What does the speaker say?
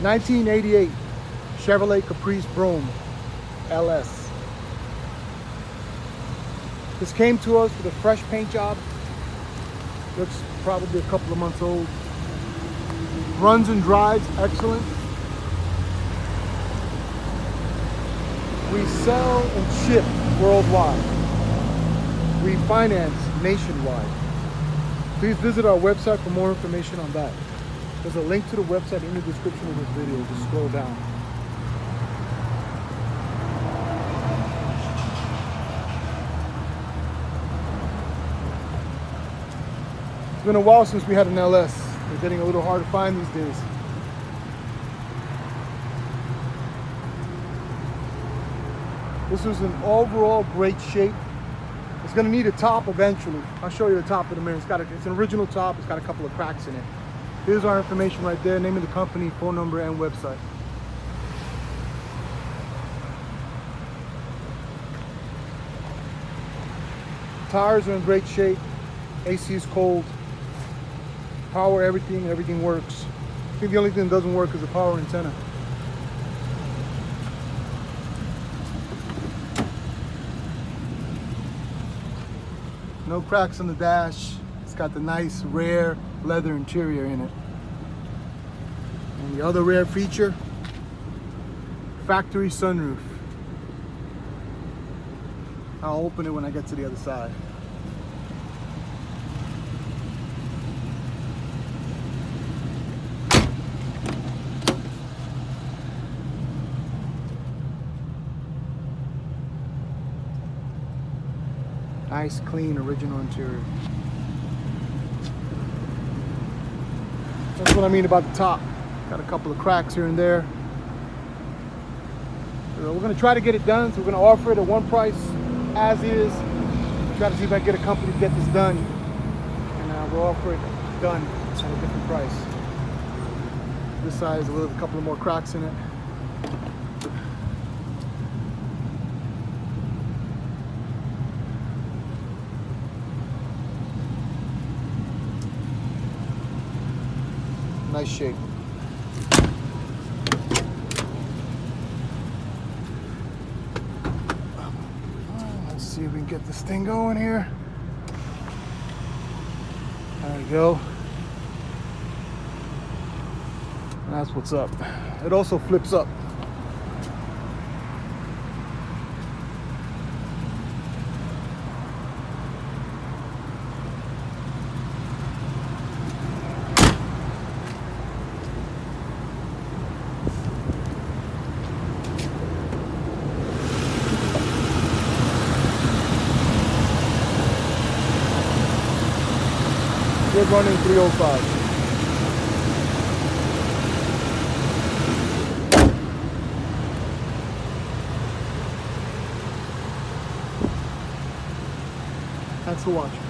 1988 Chevrolet Caprice Brougham LS. This came to us with a fresh paint job. Looks probably a couple of months old. Runs and drives excellent. We sell and ship worldwide. We finance nationwide. Please visit our website for more information on that. There's a link to the website in the description of this video. Just scroll down. It's been a while since we had an LS. They're getting a little hard to find these days. This was in overall great shape. It's gonna need a top eventually. I'll show you the top in a minute. It's an original top. It's got a couple of cracks in it. Here's our information right there. Name of the company, phone number, and website. Tires are in great shape. AC is cold. Power, everything works. I think the only thing that doesn't work is the power antenna. No cracks on the dash. It's got the nice rare leather interior in it. And the other rare feature, factory sunroof. I'll open it when I get to the other side. Nice, clean, original interior. That's what I mean about the top. Got a couple of cracks here and there. So we're gonna try to get it done, so we're gonna offer it at one price, as is. Try to see if I can get a company to get this done. And we'll offer it done at a different price. This side is a couple of more cracks in it. Nice shape. Let's see if we can get this thing going here. There we go. That's what's up. It also flips up. We're running 305. Thanks for watching.